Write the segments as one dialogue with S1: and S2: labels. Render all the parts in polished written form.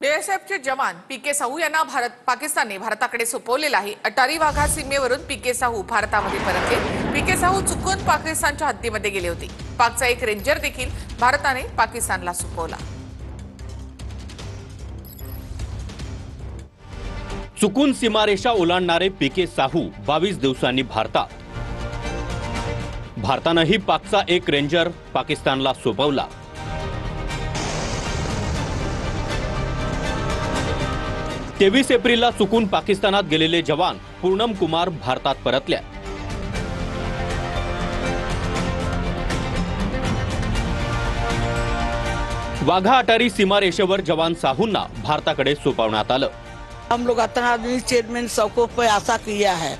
S1: बीएसएफचे जवान पीके साहू यांना पाकिस्तानने भारताकडे सोपवलेला आहे। अटारी वाघा सीमेवरून पीके साहू भारतामध्ये परतले। पीके साहू चुकून पाकिस्तानच्या हद्दीमध्ये गेले होते। पाकचा एक रेंजर देखील भारताने पाकिस्तानला सोपवला।
S2: चुकून सीमारेषा ओलांडणारे पीके साहू 22 दिवसांनी भारतात। भारतानेही पाकचा एक रेंजर पाकिस्तानला सोपवला। 23 एप्रिलला चुकून पाकिस्तानात गेलेले जवान पूनम कुमार भारतात परतले। वाघा अटारी सीमारेषेवर जवान साहूंना भारताकडे सोपवण्यात आलं।
S3: हम लोग इतना आदमी चेयरमैन सबको पे आशा किया है,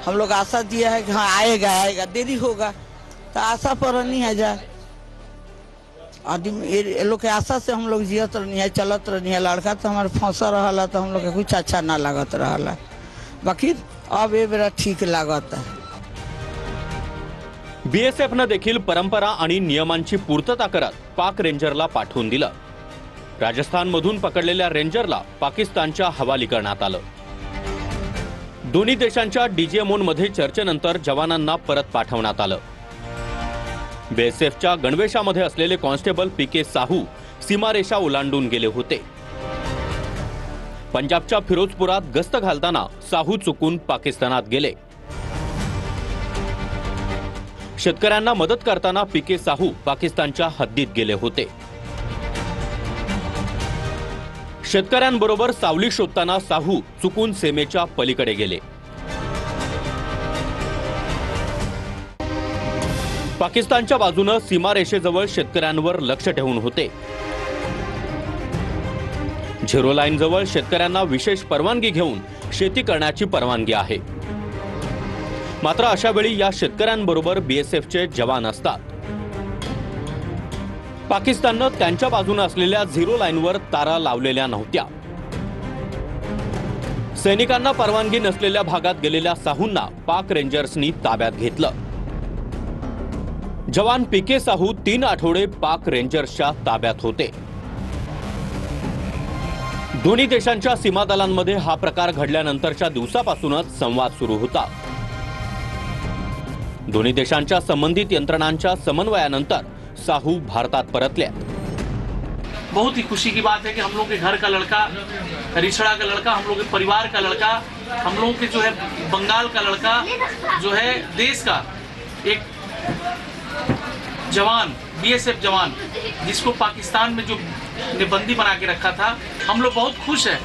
S3: हम लोग आशा दिया है कि हाँ आएगा देरी होगा तो आशा पर नहीं है जा आदमी ये लोग के आशा से हम लोग जियत रहनी है, चलत रहनी है। लड़का तो हमारे फंसा रहा तो हम लोग के कुछ अच्छा ना लागत रहा, बाकी अब ये बेरा ठीक लागत है।
S2: बीएसएफने देखील परंपरा आणि नियमांची पूर्तता करत पाक रेंजरला पाठवून दिलं। राजस्थानमधून पकडलेल्या रेंजरला पाकिस्तानच्या हवाली करण्यात आलं। दोन्ही देशांच्या डीजीएमओमध्ये चर्चेनंतर जवानांना परत पाठवण्यात आलं। बीएसएफच्या गणवेशामध्ये असलेले कॉन्स्टेबल पीके साहू सीमारेषा ओलांडून गेले होते। पंजाबच्या फिरोजपुरात गस्त घालताना साहू चुकून पाकिस्तानात गेले। शेतकऱ्यांना मदत करताना पीके साहू पाकिस्तानच्या हद्दीत गेले होते। शेतकऱ्यांबरोबर सावली शोधताना साहू चुकून सीमेच्या पलीकडे गेले। पाकिस्तानच्या बाजूने सीमारेषेजवळ शेतकऱ्यांवर लक्ष ठेवून होते। झिरो लाईन जवळ शेतकऱ्यांना विशेष परवानगी घेऊन शेती करण्याची परवानगी आहे। मात्र अशा वेळी या शेतकऱ्यांबरोबर बीएसएफचे जवान असतात। पाकिस्तानने त्यांच्या बाजूने असलेल्या झिरो लाईनवर तारा लावलेल्या नव्हत्या। सैनिकांना परवानगी नसलेल्या भागात गेलेल्या साहूंना पाक रेंजर्सनी ताब्यात घेतलं। जवान पीके साहू 3 आठवडे पाक रेंजर्सच्या ताब्यात होते। दोन्ही देशांच्या सीमा दलांमध्ये हा प्रकार घडल्यानंतरच्या दिवसापासूनच संवाद सुरू होता। दोन्ही देशांच्या संबंधित यंत्रणांच्या समन्वयानंतर साहू भारतात परतले।
S4: बहुत ही खुशी की बात है कि हम लोग के घर का लड़का, रिछड़ा का लड़का, हम लोग के परिवार का लड़का, हम लोग के जो है बंगाल का लड़का, जो है देश का एक जवान, बीएसएफ जवान, जिसको पाकिस्तान में जो ने बंदी बना के रखा था, हम लोग बहुत खुश हैं।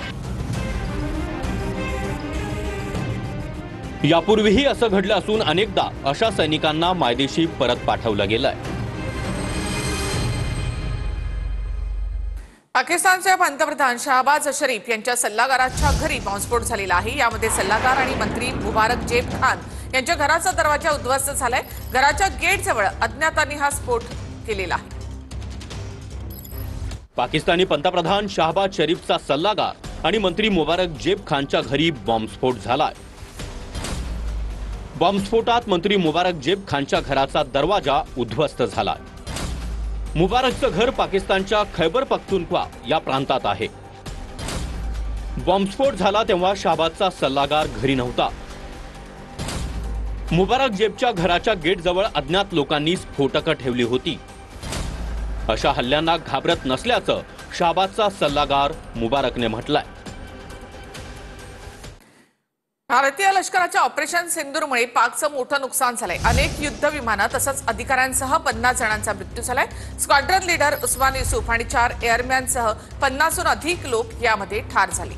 S2: यापूर्वीही असं घडलं असून अनेकदा अशा सैनिकांना मायदेशी परत पाठवलं गेलंय।
S1: पाकिस्तानचे पंतप्रधान शहबाज शरीफ यांच्या सल्लागाराच्या घरी बॉम्बस्फोट झालेला आहे। यामध्ये सल्लागार आणि मंत्री मुबारक जेब खान यांच्या घराचा दरवाजा उद्ध्वस्त झालाय। घराच्या गेटजवळ अज्ञातांनी हा स्फोट केलेला आहे।
S2: पाकिस्तानी पंतप्रधान शहबाज शरीफचा सल्लागार आणि मंत्री मुबारक जेब खानच्या घरी बॉम्बस्फोट झालाय। बॉम्बस्फोटात मंत्री मुबारक जेब खानच्या घराचा दरवाजा उद्ध्वस्त झालाय। मुबारकचं घर पाकिस्तानच्या खैबर पख्तूनख्वा या प्रांतात आहे। बॉम्बस्फोट झाला तेव्हा शहबाजचा सल्लागार घरी नव्हता। मुबारक जेबच्या घराच्या गेटजवळ अज्ञात लोकांनी स्फोटकं ठेवली होती। अशा हल्ल्यांना घाबरत नसल्याचं शहबाजचा सल्लागार मुबारकने म्हटलंय।
S1: भारतीय लष्कराच्या ऑपरेशन सिंदूरमुळे पाकचं मोठं नुकसान झालंय। अनेक युद्ध विमानं तसंच अधिकाऱ्यांसह 50 जणांचा मृत्यू झालाय। स्क्वाड्रन लीडर उस्मान युसूफ आणि 4 एअरमॅनसह 50हून अधिक लोक यामध्ये ठार झाले।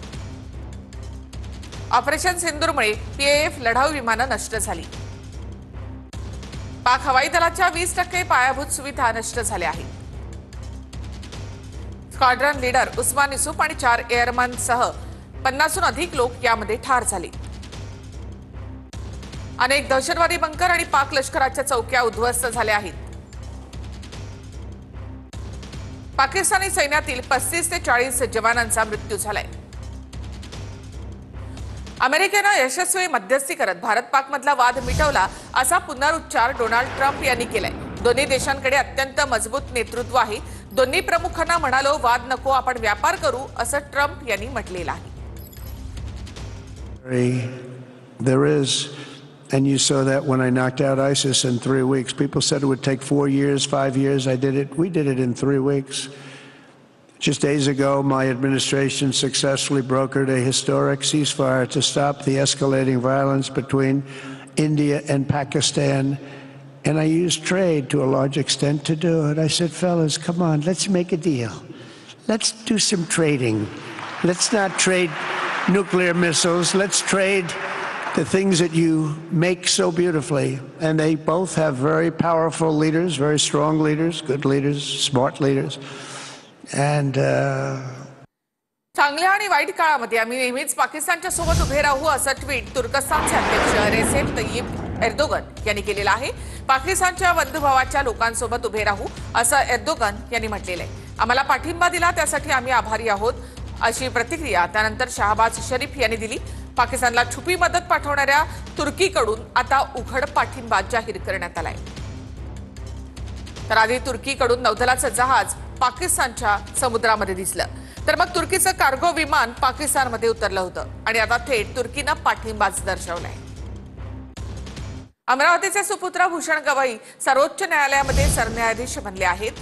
S1: ऑपरेशन सिंदूरमुळे पीएएफ लढाऊ विमानं नष्ट झाली। पाक हवाई दलाच्या 20% पायाभूत सुविधा नष्ट झाल्या आहेत। स्क्वाड्रन लीडर उस्मान युसूफ आणि 4 एअरमॅनसह 50हून अधिक लोक यामध्ये ठार झाले। अनेक दहशतवादी बंकर आणि पाक लष्कराच्या चौक्या उद्ध्वस्त झाल्या आहेत। पाकिस्तानी सैन्यातील 35 ते 40 जवानांचा मृत्यू झालाय। अमेरिकेने यशस्वी मध्यस्थी करत भारत पाक मधला वाद मिटवला असा पुनरुच्चार डोनाल्ड ट्रम्प यांनी केलाय। दोन्ही देशांकडे अत्यंत मजबूत नेतृत्व आहे। दोन्ही प्रमुखांना म्हणालो, वाद नको, आपण व्यापार करू, असं ट्रम्प यांनी म्हटलेलं आहे.
S5: There is, and you saw that when I knocked out ISIS in 3 weeks. People said it would take 4 years, 5 years. We did it in 3 weeks. Just days ago, my administration successfully brokered a historic ceasefire to stop the escalating violence between India and Pakistan. And I used trade to a large extent to do it. I said, fellas, come on, let's make a deal. Let's do some trading. Let's not trade nuclear missiles. Let's trade the things that you make so beautifully. And they both have very powerful leaders, very strong leaders, good leaders, smart leaders. And
S1: चांगल्या आणि वाईट काळामध्ये आम्ही नेहमीच पाकिस्तानच्या सोबत उभे राहू, असं ट्विट तुर्कस्तानचे अध्यक्ष रेसेप तय्यिप एर्दोगन यांनी केलेलं आहे. पाकिस्तानच्या बंधुभावाच्या लोकांसोबत उभे राहू, असं एर्दोगन यांनी म्हटलेलं आहे. आम्हाला पाठिंबा दिला त्यासाठी आम्ही आभारी आहोत, अशी प्रतिक्रिया त्यानंतर शाहबाज शरीफ यांनी दिली. पाकिस्तानला छुपी मदत पाठवणाऱ्या तुर्कीकडून आता उघड पाठिंबा जाहीर करण्यात आलाय. तर आधी तुर्कीकडून नौदलाचं जहाज पाकिस्तानच्या समुद्रामध्ये दिसलं, तर मग तुर्कीचं कार्गो विमान पाकिस्तानमध्ये उतरलं होतं आणि आता थेट तुर्कीनं पाठिंबाच दर्शवलाय. अमरावतीचे सुपुत्र भूषण गवई सर्वोच्च न्यायालयामध्ये सरन्यायाधीश बनले आहेत.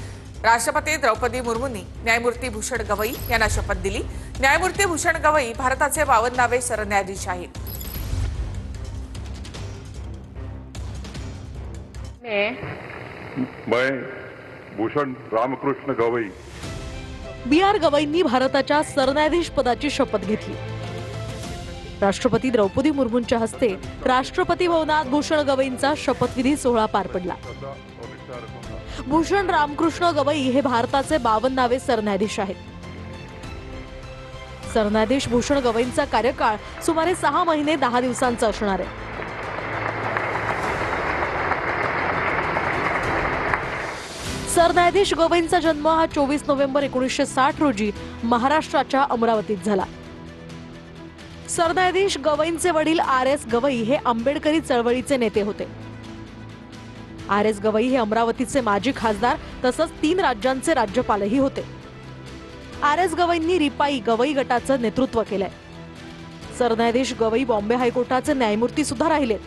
S1: राष्ट्रपती द्रौपदी मुर्मूंनी न्यायमूर्ती भूषण गवई यांना शपथ दिली. न्यायमूर्ती भूषण गवई भारताचे 52वे सरन्यायाधीश आहेत.
S6: मैं भूषण रामकृष्ण गवई
S7: BR गवईंनी भारताच्या सरन्यायाधीश पदाची शपथ घेतली. राष्ट्रपती द्रौपदी मुर्मूंच्या हस्ते राष्ट्रपती भवनात भूषण गवईंचा शपथविधी सोहळा पार पडला. भूषण रामकृष्ण गवई हे भारताचे 52वे सरन्यायाधीश आहेत. सरन्यायाधीश भूषण गवईंचा कार्यकाळ सुमारे 6 महिने 10 दिवसांचा असणार आहे. सरन्यायाधीश गवईंचा जन्म हा 24 नोव्हेंबर 1960 रोजी महाराष्ट्राच्या अमरावतीत झाला. सरन्यायाधीश गवईंचे वडील RS गवई हे आंबेडकरी चळवळीचे नेते होते. RS गवई हे अमरावतीचे माजी खासदार तसंच 3 राज्यांचे राज्यपालही होते. RS गवईंनी रिपाई गवई गटाचं नेतृत्व केलंय. सरन्यायाधीश गवई बॉम्बे हायकोर्टाचे न्यायमूर्ती सुद्धा राहिलेत.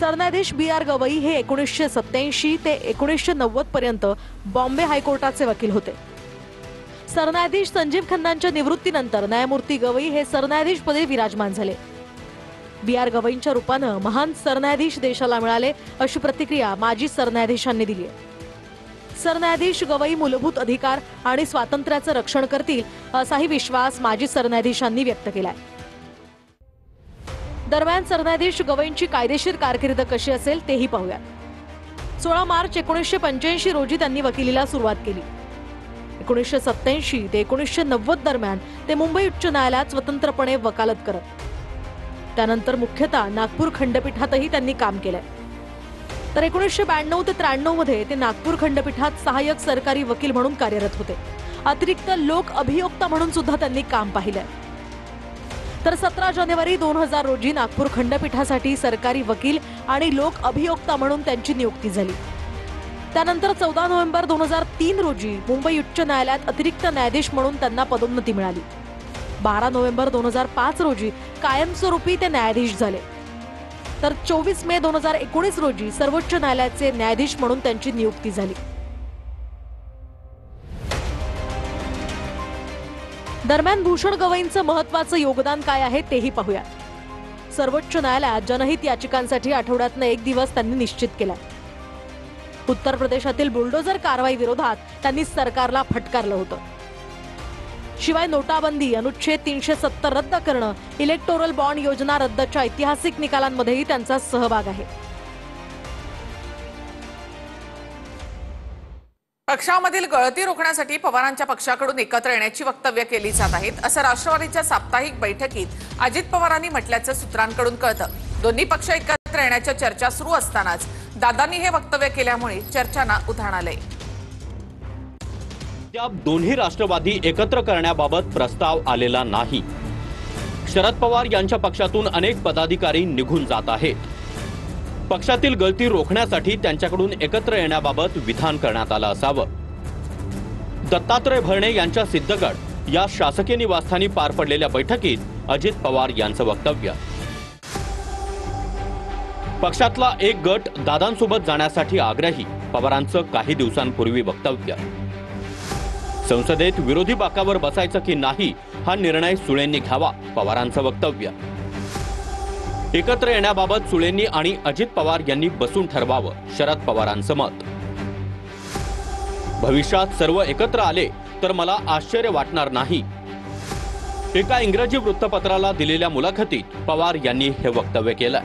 S7: सरन्यायाधीश BR गवई हे 1987 ते 1990 पर्यंत बॉम्बे हायकोर्टाचे वकील होते. सरन्यायाधीश संजीव खन्नांच्या निवृत्तीनंतर न्यायमूर्ती गवई हे सरन्यायाधीश पदी विराजमान झाले. BR गवईंच्या रूपानं महान सरन्यायाधीश देशाला मिळाले, अशी प्रतिक्रिया माजी सरन्यायाधीशांनी दिली आहे. सरन्यायाधीश गवई मूलभूत अधिकार आणि स्वातंत्र्याचं रक्षण करतील, असाही विश्वास माजी सरन्यायाधीशांनी व्यक्त केलाय. दरम्यान सरन्यायाधीश गवईंची कायदेशीर कारकीर्द कशी असेल तेही पाहूया. 16 मार्च 1985 रोजी त्यांनी वकिलीला सुरुवात केली. 1987 ते 1990 दरम्यान ते मुंबई उच्च न्यायालयात स्वतंत्रपणे वकालत करत. त्यानंतर मुख्यतः नागपूर खंडपीठातही त्यांनी काम केलंय. तर 1992 ते 93 मध्ये ते नागपूर खंडपीठात सहाय्यक सरकारी वकील म्हणून कार्यरत होते. अतिरिक्त लोक अभियोक्ता म्हणून सुद्धा त्यांनी काम पाहिलंय. तर 17 जानेवारी 2000 रोजी नागपूर खंडपीठासाठी सरकारी वकील आणि लोक अभियोक्ता म्हणून त्यांची नियुक्ती झाली. त्यानंतर 14 नोव्हेंबर 2003 रोजी मुंबई उच्च न्यायालयात अतिरिक्त न्यायाधीश म्हणून त्यांना पदोन्नती मिळाली. 12 नोव्हेंबर 2005 रोजी कायमस्वरूपी ते न्यायाधीश झाले. तर 24 मे 2019 रोजी सर्वोच्च न्यायालयाचे न्यायाधीश म्हणून त्यांची नियुक्ती झाली. दरम्यान भूषण गवईंचं महत्त्वाचं योगदान काय आहे तेही पाहूया. सर्वोच्च न्यायालयात जनहित याचिकांसाठी आठवड्यातनं 1 दिवस त्यांनी निश्चित केला. उत्तर प्रदेशातील बुलडोझर कारवाई विरोधात त्यांनी सरकारला फटकारलं होतं. शिवाय नोटाबंदी, अनुच्छेद 370 रद्द करणं, इलेक्टोरल बॉन्ड योजना रद्दच्या ऐतिहासिक निकालांमध्येही त्यांचा सहभाग आहे.
S1: पक्षामधील गळती रोखण्यासाठी पवारांच्या पक्षाकडून एकत्र येण्याची वक्तव्य केली जात आहेत, असं राष्ट्रवादीच्या साप्ताहिक बैठकीत अजित पवारांनी म्हटल्याचं सूत्रांकडून कळतं. दोन्ही पक्ष एकत्र येण्याच्या चर्चा सुरू असतानाच दादांनी हे वक्तव्य केल्यामुळे चर्चांना उधाण आलंय.
S2: त्या दोन्ही राष्ट्रवादी एकत्र करण्याबाबत प्रस्ताव आलेला नाही. शरद पवार यांच्या पक्षातून अनेक पदाधिकारी निघून जात आहेत. पक्षातील गळती रोखण्यासाठी त्यांच्याकडून एकत्र येण्याबाबत विधान करण्यात आलं असावं. दत्तात्रय भरणे यांच्या सिद्धगड या शासकीय निवासस्थानी पार पडलेल्या बैठकीत अजित पवार यांचं वक्तव्य. पक्षातला एक गट दादांसोबत जाण्यासाठी आग्रही, पवारांचं काही दिवसांपूर्वी वक्तव्य. संसदेत विरोधी बाकावर बसायचं की नाही हा निर्णय सुळेंनी घ्यावा, पवारांचं वक्तव्य. एकत्र येण्याबाबत सुळेंनी आणि अजित पवार यांनी बसून ठरवावं, शरद पवारांचं मत. भविष्यात सर्व एकत्र आले तर मला आश्चर्य वाटणार नाही. एका इंग्रजी वृत्तपत्राला दिलेल्या मुलाखतीत पवार यांनी हे वक्तव्य केलं.